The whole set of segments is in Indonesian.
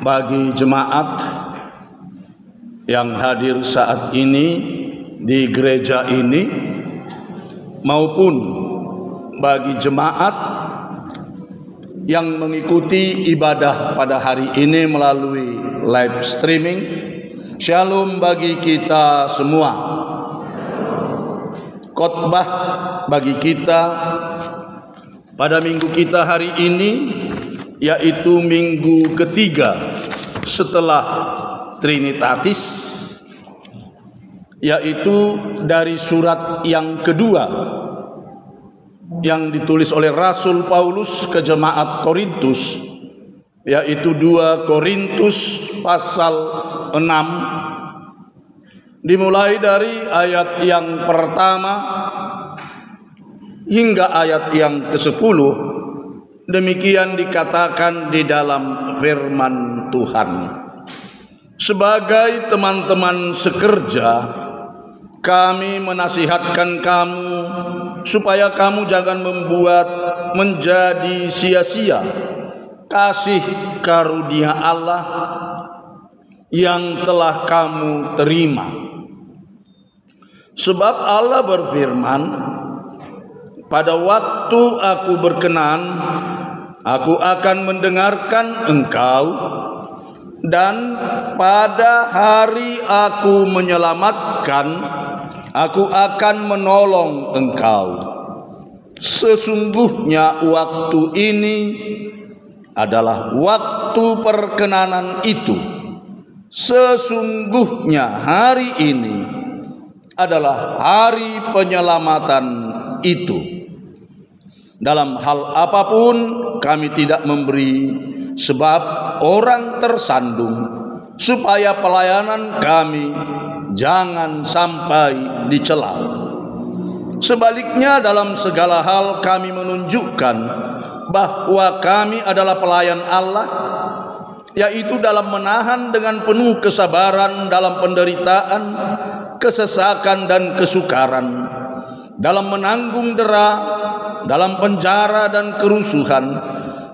bagi jemaat yang hadir saat ini di gereja ini maupun bagi jemaat yang mengikuti ibadah pada hari ini melalui live streaming. Shalom bagi kita semua. Khotbah bagi kita pada minggu kita hari ini yaitu minggu ketiga setelah Trinitatis, yaitu dari surat yang kedua yang ditulis oleh Rasul Paulus ke jemaat Korintus, yaitu 2 Korintus pasal 6, dimulai dari ayat yang pertama hingga ayat yang ke-10. Demikian dikatakan di dalam firman Tuhan. Sebagai teman-teman sekerja, kami menasihatkan kamu supaya kamu jangan membuat menjadi sia-sia kasih karunia Allah yang telah kamu terima. Sebab Allah berfirman, pada waktu aku berkenan, aku akan mendengarkan engkau, dan pada hari aku menyelamatkan, aku akan menolong engkau. Sesungguhnya waktu ini adalah waktu perkenanan itu. Sesungguhnya hari ini adalah hari penyelamatan itu. Dalam hal apapun kami tidak memberi sebab orang tersandung, supaya pelayanan kami jangan sampai dicela. Sebaliknya dalam segala hal kami menunjukkan bahwa kami adalah pelayan Allah, yaitu dalam menahan dengan penuh kesabaran dalam penderitaan, kesesakan dan kesukaran, dalam menanggung dera, dalam penjara dan kerusuhan,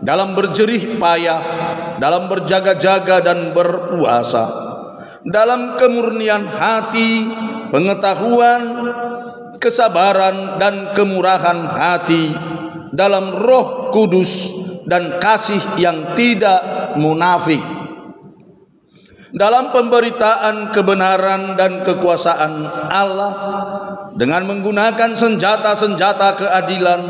dalam berjerih payah, dalam berjaga-jaga dan berpuasa, dalam kemurnian hati, pengetahuan, kesabaran dan kemurahan hati, dalam Roh Kudus dan kasih yang tidak munafik, dalam pemberitaan kebenaran dan kekuasaan Allah, dengan menggunakan senjata-senjata keadilan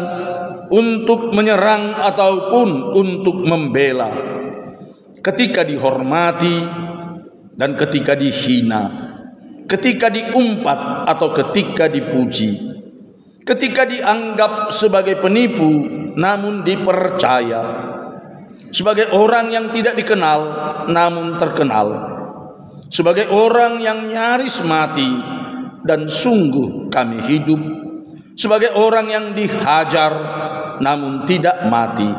untuk menyerang ataupun untuk membela, ketika dihormati dan ketika dihina, ketika diumpat atau ketika dipuji, ketika dianggap sebagai penipu namun dipercaya, sebagai orang yang tidak dikenal namun terkenal, sebagai orang yang nyaris mati dan sungguh kami hidup, sebagai orang yang dihajar namun tidak mati,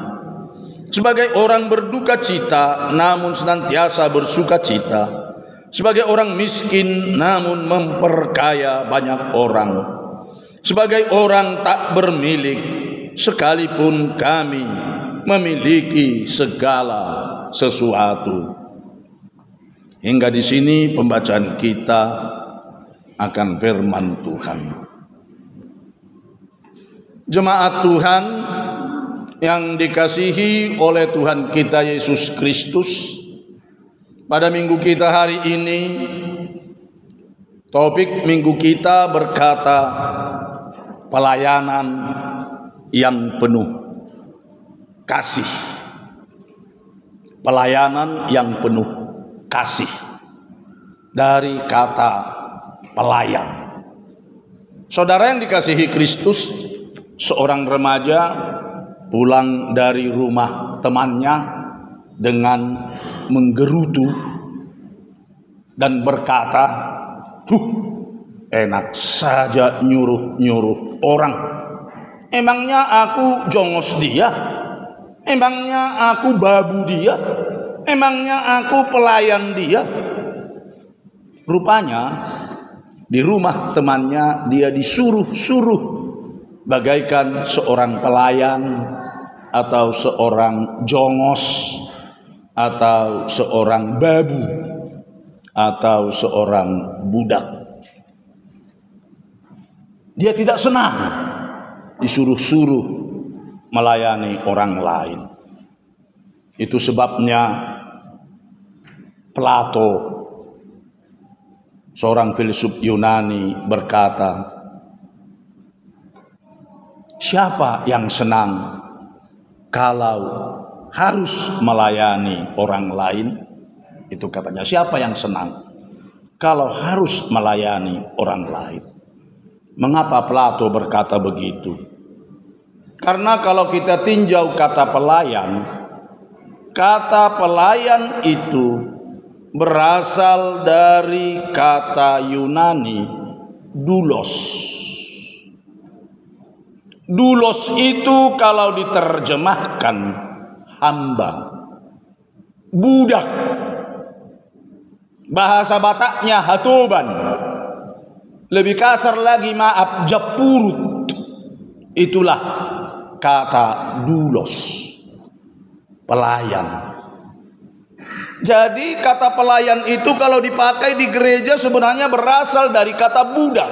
sebagai orang berduka cita namun senantiasa bersuka cita, sebagai orang miskin namun memperkaya banyak orang, sebagai orang tak bermilik sekalipun kami memiliki segala sesuatu. Hingga di sini pembacaan kita akan firman Tuhan. Jemaat Tuhan yang dikasihi oleh Tuhan kita Yesus Kristus, pada minggu kita hari ini, topik minggu kita berkata pelayanan yang penuh kasih. Pelayanan yang penuh kasih. Dari kata pelayan. Saudara yang dikasihi Kristus, seorang remaja pulang dari rumah temannya dengan menggerutu dan berkata, enak saja nyuruh-nyuruh orang. Emangnya aku jongos dia? Emangnya aku babu dia? Emangnya aku pelayan dia? Rupanya di rumah temannya dia disuruh-suruh bagaikan seorang pelayan atau seorang jongos atau seorang babu atau seorang budak. Dia tidak senang disuruh-suruh melayani orang lain. Itu sebabnya Plato, seorang filsuf Yunani, berkata, siapa yang senang kalau harus melayani orang lain? Itu katanya, siapa yang senang kalau harus melayani orang lain? Mengapa Plato berkata begitu? Karena kalau kita tinjau kata pelayan itu berasal dari kata Yunani doulos. Doulos itu kalau diterjemahkan hamba, budak. Bahasa Bataknya hatoban. Lebih kasar lagi, maaf, japurut. Itulah kata doulos, pelayan. Jadi kata pelayan itu kalau dipakai di gereja sebenarnya berasal dari kata budak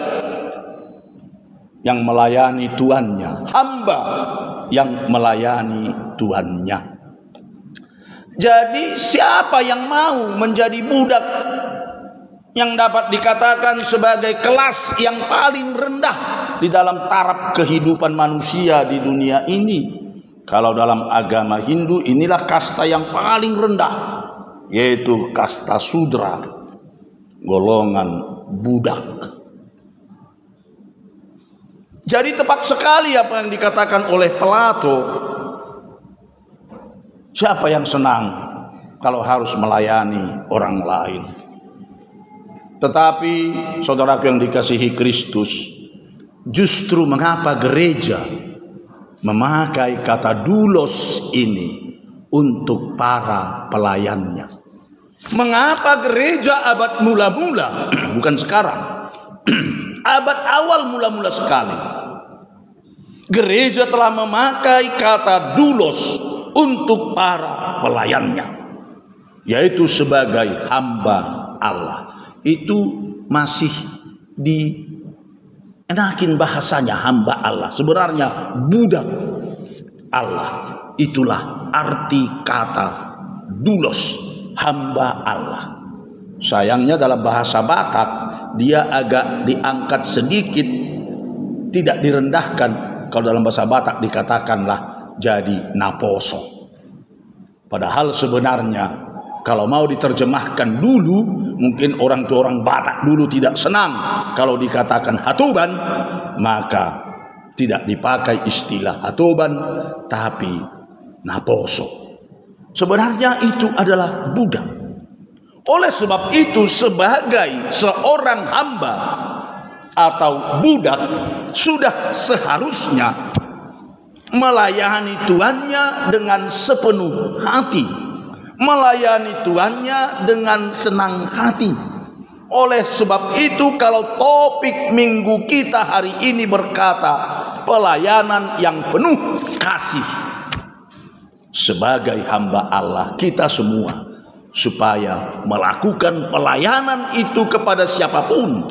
yang melayani tuannya, hamba yang melayani tuannya. Jadi siapa yang mau menjadi budak yang dapat dikatakan sebagai kelas yang paling rendah di dalam taraf kehidupan manusia di dunia ini? Kalau dalam agama Hindu inilah kasta yang paling rendah, yaitu kasta Sudra, golongan budak. Jadi tepat sekali apa yang dikatakan oleh Plato. Siapa yang senang kalau harus melayani orang lain? Tetapi saudaraku yang dikasihi Kristus, justru mengapa gereja memakai kata doulos ini untuk para pelayannya? Mengapa gereja abad mula-mula, bukan sekarang, abad awal mula-mula sekali, gereja telah memakai kata doulos untuk para pelayannya, yaitu sebagai hamba Allah. Itu masih dienakin bahasanya hamba Allah, sebenarnya budak Allah. Itulah arti kata doulos, hamba Allah. Sayangnya dalam bahasa Batak dia agak diangkat sedikit, tidak direndahkan. Kalau dalam bahasa Batak dikatakanlah jadi naposo. Padahal sebenarnya kalau mau diterjemahkan dulu, mungkin orang Batak dulu tidak senang kalau dikatakan hatoban, maka tidak dipakai istilah hatoban, tapi naposo. Sebenarnya itu adalah budak. Oleh sebab itu, sebagai seorang hamba atau budak, sudah seharusnya melayani tuannya dengan sepenuh hati, melayani tuannya dengan senang hati. Oleh sebab itu, kalau topik minggu kita hari ini berkata pelayanan yang penuh kasih, sebagai hamba Allah kita semua supaya melakukan pelayanan itu kepada siapapun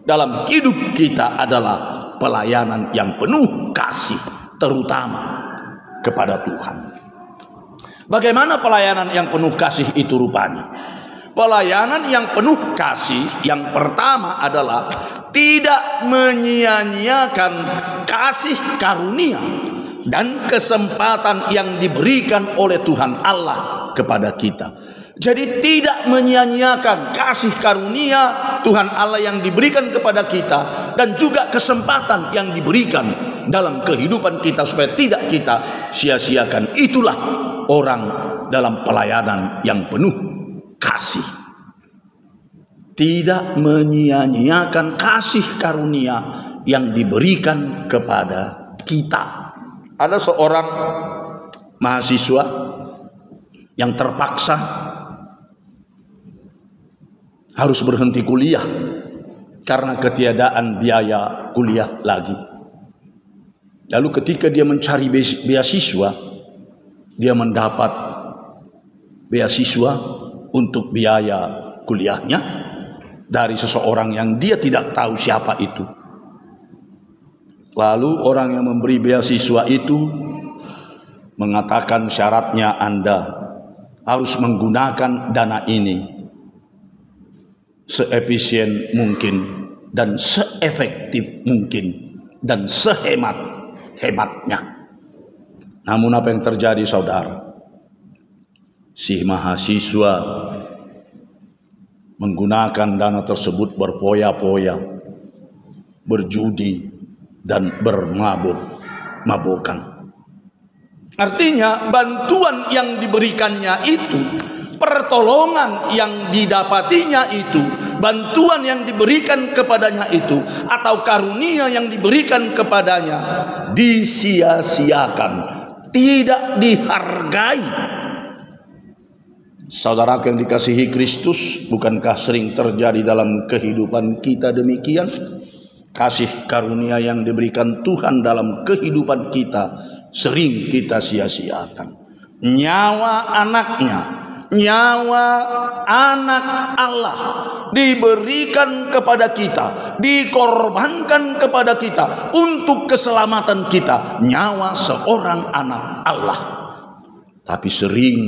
dalam hidup kita adalah pelayanan yang penuh kasih, terutama kepada Tuhan. Bagaimana pelayanan yang penuh kasih itu rupanya? Pelayanan yang penuh kasih yang pertama adalah tidak menyia-nyiakan kasih karunia dan kesempatan yang diberikan oleh Tuhan Allah kepada kita. Jadi tidak menyia-nyiakan kasih karunia Tuhan Allah yang diberikan kepada kita, dan juga kesempatan yang diberikan dalam kehidupan kita supaya tidak kita sia-siakan. Itulah orang dalam pelayanan yang penuh kasih. Tidak menyia-nyiakan kasih karunia yang diberikan kepada kita. Ada seorang mahasiswa yang terpaksa harus berhenti kuliah karena ketiadaan biaya kuliah lagi. Lalu ketika dia mencari beasiswa, dia mendapat beasiswa untuk biaya kuliahnya dari seseorang yang dia tidak tahu siapa itu. Lalu orang yang memberi beasiswa itu mengatakan syaratnya Anda harus menggunakan dana ini seefisien mungkin dan seefektif mungkin dan sehemat-hematnya. Namun apa yang terjadi, saudara? Si mahasiswa menggunakan dana tersebut berpoya-poya, berjudi, dan bermabuk-mabukan. Artinya bantuan yang diberikannya itu, pertolongan yang didapatinya itu, bantuan yang diberikan kepadanya itu, atau karunia yang diberikan kepadanya disia-siakan, tidak dihargai. Saudara yang dikasihi Kristus, bukankah sering terjadi dalam kehidupan kita demikian? Kasih karunia yang diberikan Tuhan dalam kehidupan kita sering kita sia-siakan. Nyawa anaknya, nyawa anak Allah diberikan kepada kita, dikorbankan kepada kita untuk keselamatan kita, nyawa seorang anak Allah. Tapi sering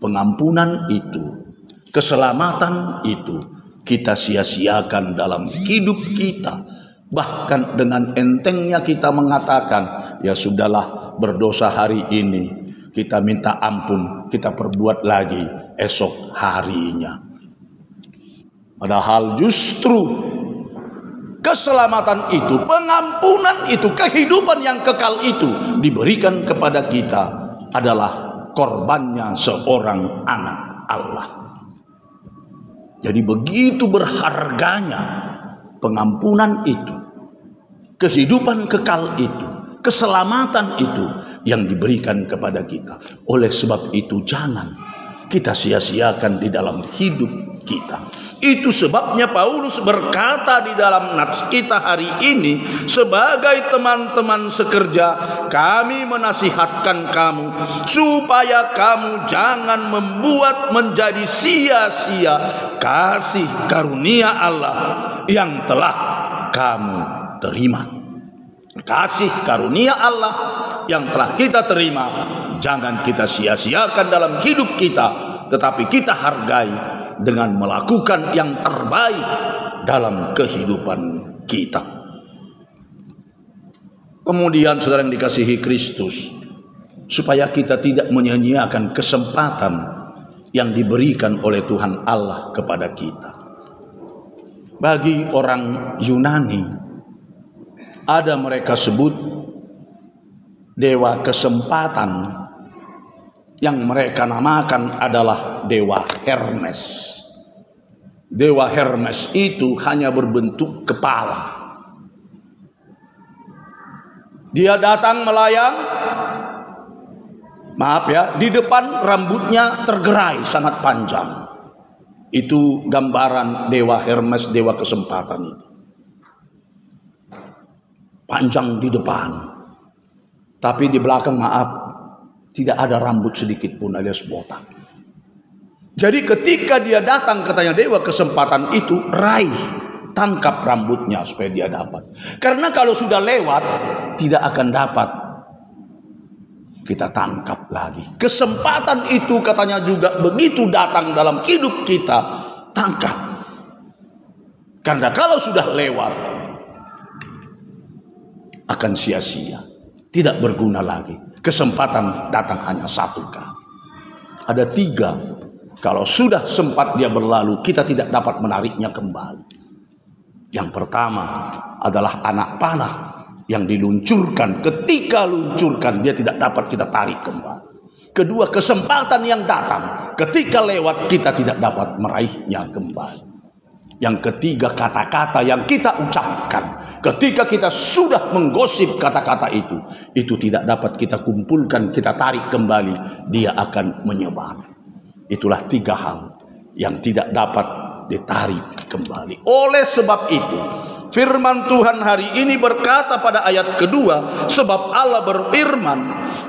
pengampunan itu, keselamatan itu kita sia-siakan dalam hidup kita. Bahkan dengan entengnya kita mengatakan, ya sudahlah, berdosa hari ini, kita minta ampun, kita perbuat lagi esok harinya. Padahal justru keselamatan itu, pengampunan itu, kehidupan yang kekal itu diberikan kepada kita adalah korbannya seorang anak Allah. Jadi begitu berharganya pengampunan itu, kehidupan kekal itu, keselamatan itu yang diberikan kepada kita. Oleh sebab itu jangan kita sia-siakan di dalam hidup kita. Itu sebabnya Paulus berkata di dalam nats kita hari ini, sebagai teman-teman sekerja, kami menasihatkan kamu supaya kamu jangan membuat menjadi sia-sia kasih karunia Allah yang telah kamu terima. Kasih karunia Allah yang telah kita terima jangan kita sia-siakan dalam hidup kita, tetapi kita hargai dengan melakukan yang terbaik dalam kehidupan kita. Kemudian saudara yang dikasihi Kristus, supaya kita tidak menyia-nyiakan kesempatan yang diberikan oleh Tuhan Allah kepada kita. Bagi orang Yunani, ada mereka sebut dewa kesempatan, yang mereka namakan adalah dewa Hermes. Dewa Hermes itu hanya berbentuk kepala. Dia datang melayang, maaf ya, di depan rambutnya tergerai sangat panjang. Itu gambaran dewa Hermes, dewa kesempatan itu. Panjang di depan, tapi di belakang maaf, tidak ada rambut sedikit pun alias botak. Jadi ketika dia datang, katanya dewa kesempatan itu, raih, tangkap rambutnya supaya dia dapat. Karena kalau sudah lewat, tidak akan dapat kita tangkap lagi. Kesempatan itu katanya juga begitu datang dalam hidup kita, tangkap. Karena kalau sudah lewat, akan sia-sia, tidak berguna lagi. Kesempatan datang hanya satu kali. Ada tiga. Kalau sudah sempat dia berlalu, kita tidak dapat menariknya kembali. Yang pertama adalah anak panah yang diluncurkan. Ketika luncurkan, dia tidak dapat kita tarik kembali. Kedua, kesempatan yang datang. Ketika lewat, kita tidak dapat meraihnya kembali. Yang ketiga, kata-kata yang kita ucapkan. Ketika kita sudah menggosip kata-kata itu tidak dapat kita kumpulkan, kita tarik kembali, dia akan menyebar. Itulah tiga hal yang tidak dapat ditarik kembali. Oleh sebab itu, Firman Tuhan hari ini berkata pada ayat kedua, sebab Allah berfirman,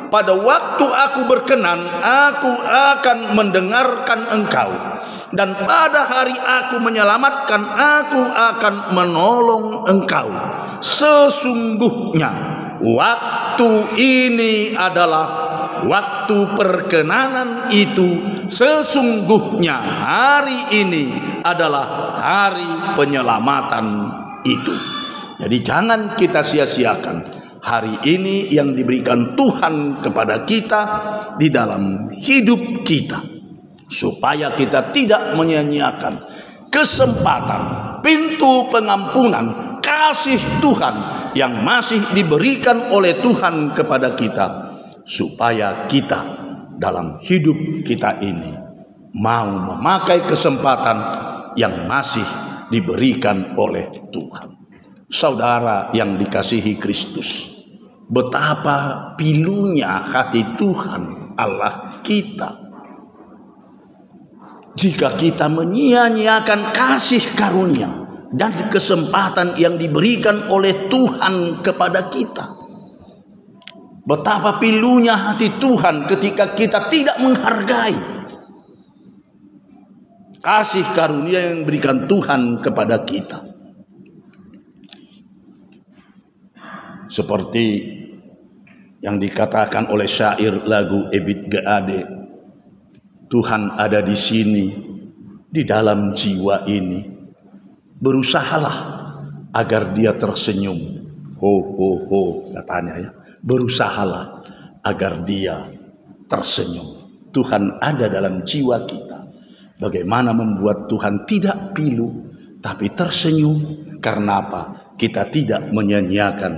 pada waktu aku berkenan, aku akan mendengarkan engkau. Dan pada hari aku menyelamatkan, aku akan menolong engkau. Sesungguhnya waktu ini adalah waktu perkenanan itu. Sesungguhnya hari ini adalah hari penyelamatan itu. Jadi jangan kita sia-siakan hari ini yang diberikan Tuhan kepada kita di dalam hidup kita, supaya kita tidak menyia-nyiakan kesempatan, pintu pengampunan, kasih Tuhan yang masih diberikan oleh Tuhan kepada kita, supaya kita dalam hidup kita ini mau memakai kesempatan yang masih diberikan oleh Tuhan. Saudara yang dikasihi Kristus, betapa pilunya hati Tuhan Allah kita jika kita menyia-nyiakan kasih karunia dan kesempatan yang diberikan oleh Tuhan kepada kita. Betapa pilunya hati Tuhan ketika kita tidak menghargai kasih karunia yang diberikan Tuhan kepada kita. Seperti yang dikatakan oleh syair lagu Ebit Gade, Tuhan ada di sini, di dalam jiwa ini. Berusahalah agar dia tersenyum. Ho ho ho, katanya ya. Berusahalah agar dia tersenyum. Tuhan ada dalam jiwa kita. Bagaimana membuat Tuhan tidak pilu tapi tersenyum? Karena apa? Kita tidak menyia-nyiakan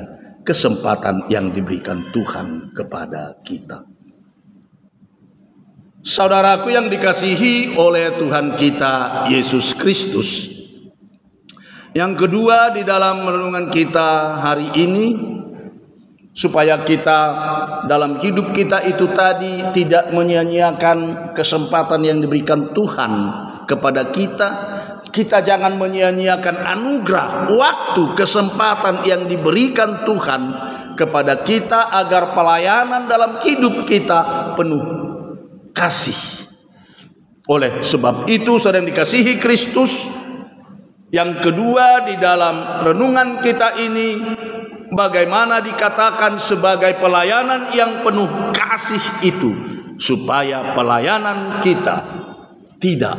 kesempatan yang diberikan Tuhan kepada kita. Saudaraku yang dikasihi oleh Tuhan kita Yesus Kristus, yang kedua di dalam renungan kita hari ini, supaya kita dalam hidup kita itu tadi tidak menyia-nyiakan kesempatan yang diberikan Tuhan kepada kita. Kita jangan menyia-nyiakan anugerah, waktu, kesempatan yang diberikan Tuhan kepada kita, agar pelayanan dalam hidup kita penuh kasih. Oleh sebab itu, saudara yang dikasihi Kristus, yang kedua di dalam renungan kita ini, bagaimana dikatakan sebagai pelayanan yang penuh kasih itu, supaya pelayanan kita tidak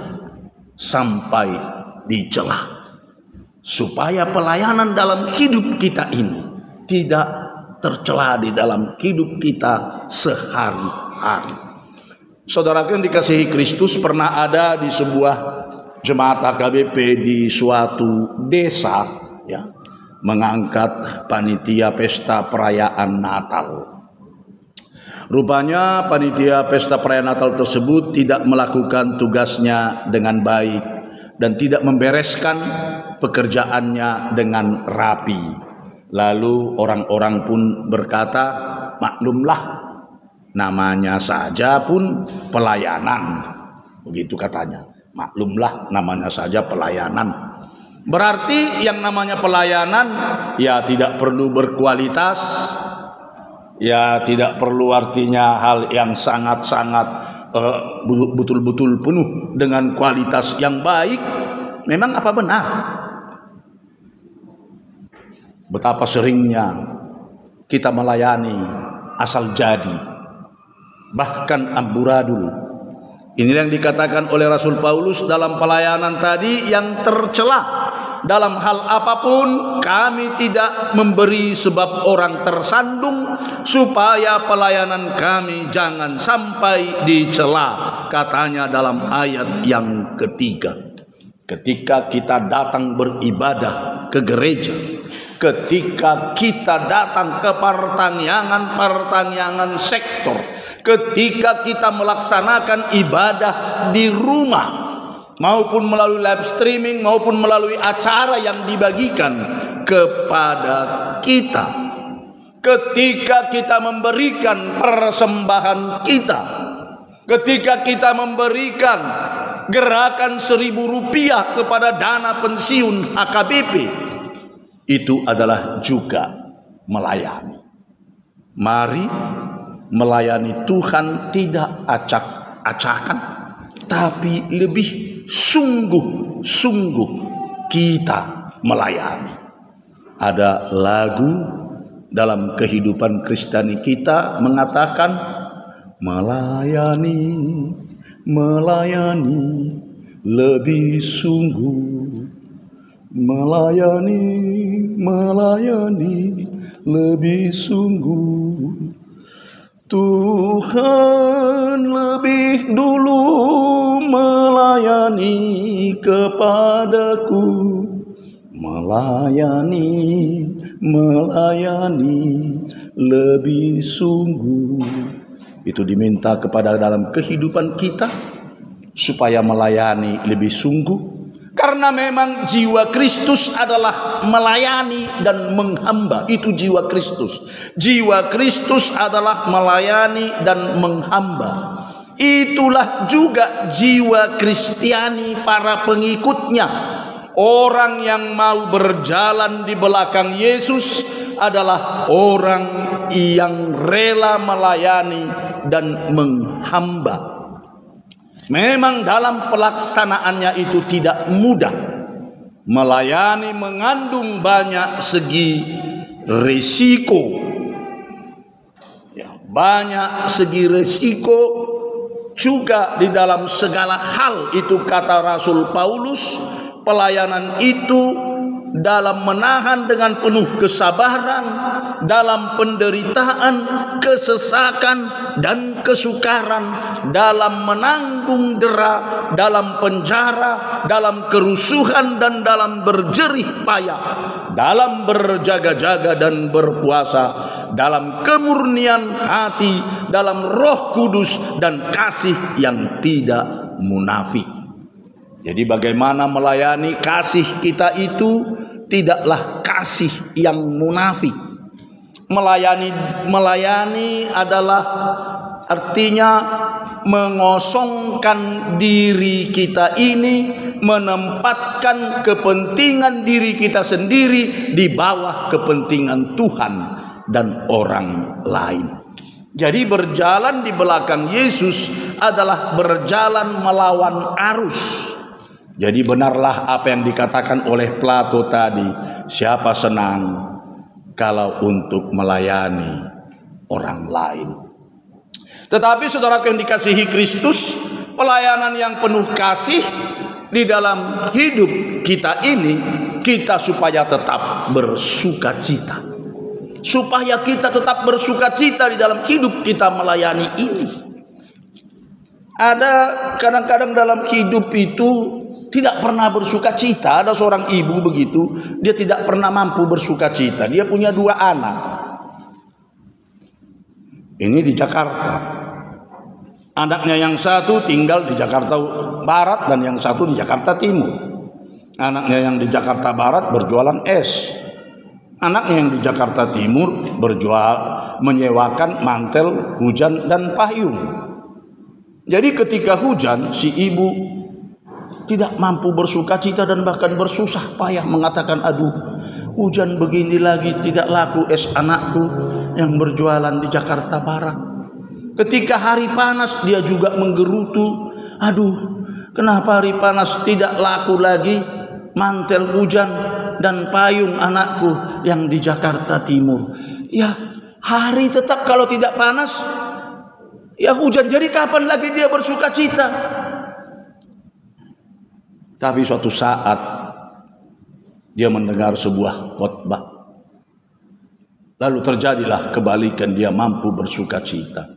sampai dicela, supaya pelayanan dalam hidup kita ini tidak tercela di dalam hidup kita sehari-hari. Saudara yang dikasihi Kristus, pernah ada di sebuah jemaat AKBP di suatu desa, ya, mengangkat panitia pesta perayaan Natal. Rupanya panitia pesta perayaan Natal tersebut tidak melakukan tugasnya dengan baik dan tidak membereskan pekerjaannya dengan rapi. Lalu orang-orang pun berkata, maklumlah, namanya saja pun pelayanan. Begitu katanya, maklumlah, namanya saja pelayanan. Berarti yang namanya pelayanan ya tidak perlu berkualitas, ya tidak perlu artinya hal yang sangat-sangat betul-betul penuh dengan kualitas yang baik. Memang apa benar? Betapa seringnya kita melayani asal jadi, bahkan amburadul. Ini yang dikatakan oleh Rasul Paulus dalam pelayanan tadi, yang tercela. Dalam hal apapun kami tidak memberi sebab orang tersandung, supaya pelayanan kami jangan sampai dicela, katanya dalam ayat yang ketiga. Ketika kita datang beribadah ke gereja, ketika kita datang ke pertanian sektor, ketika kita melaksanakan ibadah di rumah, maupun melalui live streaming, maupun melalui acara yang dibagikan kepada kita, ketika kita memberikan persembahan kita, ketika kita memberikan gerakan 1.000 rupiah kepada dana pensiun HKBP, itu adalah juga melayani. Mari melayani Tuhan tidak acak-acakan, tapi lebih sungguh-sungguh kita melayani. Ada lagu dalam kehidupan Kristiani kita mengatakan, melayani, melayani lebih sungguh, melayani, melayani lebih sungguh. Tuhan lebih dulu melayani kepadaku, melayani, melayani lebih sungguh. Itu diminta kepada dalam kehidupan kita supaya melayani lebih sungguh. Karena memang jiwa Kristus adalah melayani dan menghamba. Itu jiwa Kristus. Jiwa Kristus adalah melayani dan menghamba. Itulah juga jiwa Kristiani para pengikutnya. Orang yang mau berjalan di belakang Yesus adalah orang yang rela melayani dan menghamba. Memang dalam pelaksanaannya itu tidak mudah. Melayani mengandung banyak segi risiko. Ya, banyak segi risiko juga di dalam segala hal. Itu kata Rasul Paulus. Pelayanan itu dalam menahan dengan penuh kesabaran, dalam penderitaan, kesesakan, dan kesukaran, dalam menanggung dera, dalam penjara, dalam kerusuhan, dan dalam berjerih payah, dalam berjaga-jaga dan berpuasa, dalam kemurnian hati, dalam Roh Kudus dan kasih yang tidak munafik. Jadi bagaimana melayani kasih kita itu tidaklah kasih yang munafik. Melayani adalah artinya mengosongkan diri kita ini, menempatkan kepentingan diri kita sendiri di bawah kepentingan Tuhan dan orang lain. Jadi berjalan di belakang Yesus adalah berjalan melawan arus. Jadi benarlah apa yang dikatakan oleh Plato tadi, siapa senang kalau untuk melayani orang lain. Tetapi saudara yang dikasihi Kristus, pelayanan yang penuh kasih di dalam hidup kita ini, kita supaya tetap bersukacita. Supaya kita tetap bersukacita di dalam hidup kita melayani ini. Ada kadang-kadang dalam hidup itu tidak pernah bersukacita. Ada seorang ibu begitu, dia tidak pernah mampu bersukacita. Dia punya 2 anak. Ini di Jakarta. Anaknya yang satu tinggal di Jakarta Barat dan yang satu di Jakarta Timur. Anaknya yang di Jakarta Barat berjualan es. Anaknya yang di Jakarta Timur menyewakan mantel hujan dan payung. Jadi ketika hujan, si ibu tidak mampu bersukacita dan bahkan bersusah payah mengatakan, aduh, hujan begini lagi tidak laku es anakku yang berjualan di Jakarta Barat. Ketika hari panas dia juga menggerutu, aduh, kenapa hari panas tidak laku lagi mantel hujan dan payung anakku yang di Jakarta Timur. Ya, hari tetap kalau tidak panas, ya hujan. Jadi kapan lagi dia bersukacita? Tapi suatu saat dia mendengar sebuah khotbah. Lalu terjadilah kebalikan, dia mampu bersukacita.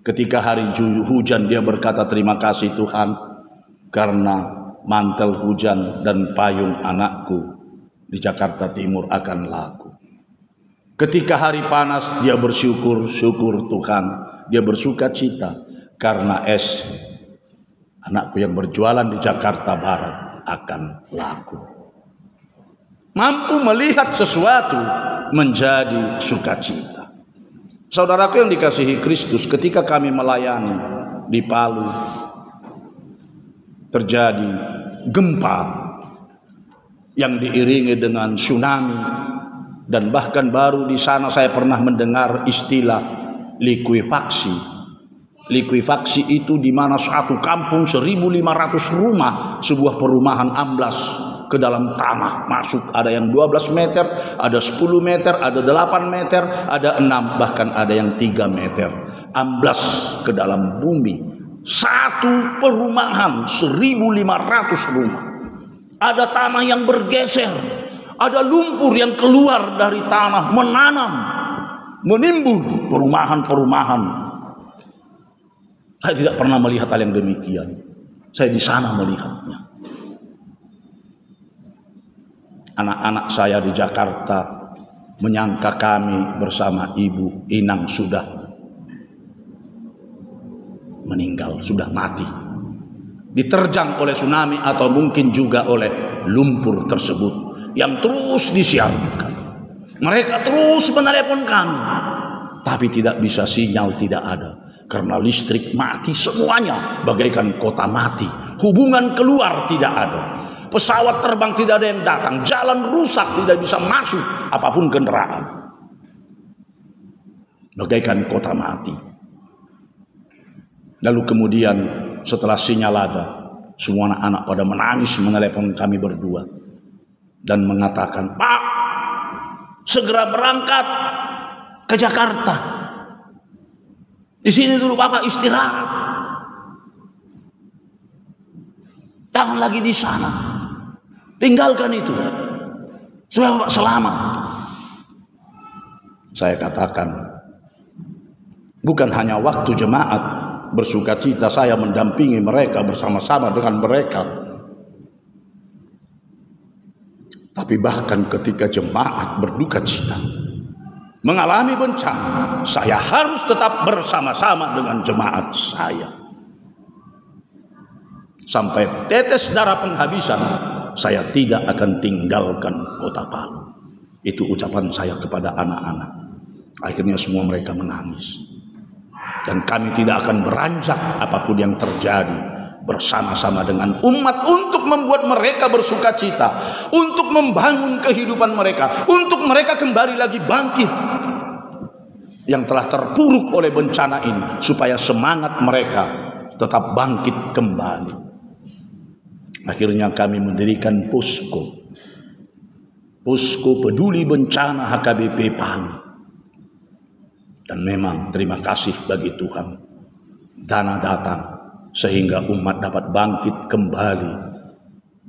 Ketika hari hujan dia berkata, terima kasih Tuhan karena mantel hujan dan payung anakku di Jakarta Timur akan laku. Ketika hari panas dia bersyukur Tuhan, dia bersukacita karena es anakku yang berjualan di Jakarta Barat akan laku. Mampu melihat sesuatu menjadi sukacita. Saudaraku yang dikasihi Kristus, ketika kami melayani di Palu, terjadi gempa yang diiringi dengan tsunami, dan bahkan baru di sana saya pernah mendengar istilah likuifaksi. Likuifaksi itu di mana satu kampung 1.500 rumah, sebuah perumahan amblas ke dalam tanah, masuk, ada yang 12 meter, ada 10 meter, ada 8 meter, ada 6, bahkan ada yang 3 meter, amblas ke dalam bumi. Satu perumahan 1.500 rumah. Ada tanah yang bergeser, ada lumpur yang keluar dari tanah, menanam, menimbul perumahan-perumahan. Saya tidak pernah melihat hal yang demikian. Saya di sana melihatnya. Anak-anak saya di Jakarta menyangka kami bersama Ibu Inang sudah meninggal, sudah mati, diterjang oleh tsunami atau mungkin juga oleh lumpur tersebut yang terus disiarkan. Mereka terus menelepon kami, tapi tidak bisa, sinyal tidak ada. Karena listrik mati semuanya, bagaikan kota mati. Hubungan keluar tidak ada. Pesawat terbang tidak ada yang datang. Jalan rusak, tidak bisa masuk apapun kendaraan. Bagaikan kota mati. Lalu kemudian setelah sinyal ada, semua anak-anak pada menangis menelepon kami berdua. Dan mengatakan, "Pak, segera berangkat ke Jakarta. Di sini dulu Bapak istirahat. Jangan lagi di sana. Tinggalkan itu. Supaya Bapak selamat." Saya katakan, bukan hanya waktu jemaat bersuka cita saya mendampingi mereka bersama-sama dengan mereka, tapi bahkan ketika jemaat berduka cita, mengalami bencana, saya harus tetap bersama-sama dengan jemaat saya. Sampai tetes darah penghabisan, saya tidak akan tinggalkan kota Palu. Itu ucapan saya kepada anak-anak. Akhirnya semua mereka menangis. Dan kami tidak akan beranjak apapun yang terjadi, bersama-sama dengan umat untuk membuat mereka bersuka cita, untuk membangun kehidupan mereka, untuk mereka kembali lagi bangkit yang telah terpuruk oleh bencana ini, supaya semangat mereka tetap bangkit kembali. Akhirnya kami mendirikan posko peduli bencana HKBP Palu. Dan memang terima kasih bagi Tuhan, dana datang sehingga umat dapat bangkit kembali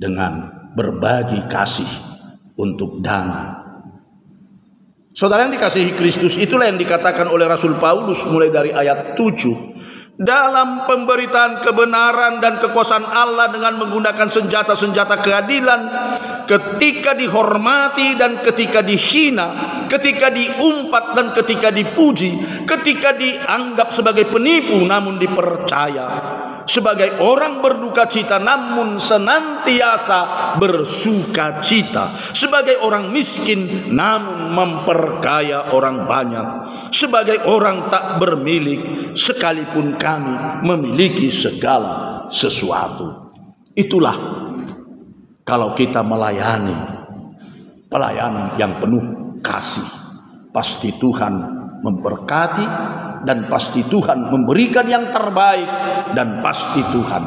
dengan berbagi kasih untuk dana. Saudara yang dikasihi Kristus, itulah yang dikatakan oleh Rasul Paulus mulai dari ayat 7. Dalam pemberitaan kebenaran dan kekuasaan Allah dengan menggunakan senjata-senjata keadilan, ketika dihormati dan ketika dihina, ketika diumpat dan ketika dipuji, ketika dianggap sebagai penipu namun dipercaya, sebagai orang berduka cita namun senantiasa bersuka cita, sebagai orang miskin namun memperkaya orang banyak, sebagai orang tak bermilik sekalipun kami memiliki segala sesuatu. Itulah kalau kita melayani pelayanan yang penuh kasih, pasti Tuhan memberkati, dan pasti Tuhan memberikan yang terbaik, dan pasti Tuhan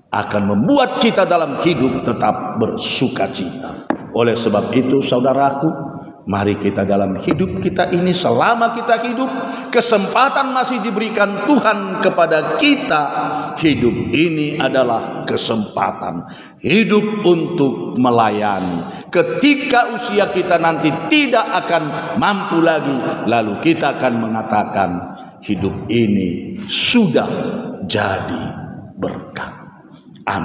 akan membuat kita dalam hidup tetap bersuka cita. Oleh sebab itu saudaraku, mari kita dalam hidup kita ini, selama kita hidup, kesempatan masih diberikan Tuhan kepada kita. Hidup ini adalah kesempatan hidup untuk melayani. Ketika usia kita nanti tidak akan mampu lagi, lalu kita akan mengatakan hidup ini sudah jadi berkat. Amin.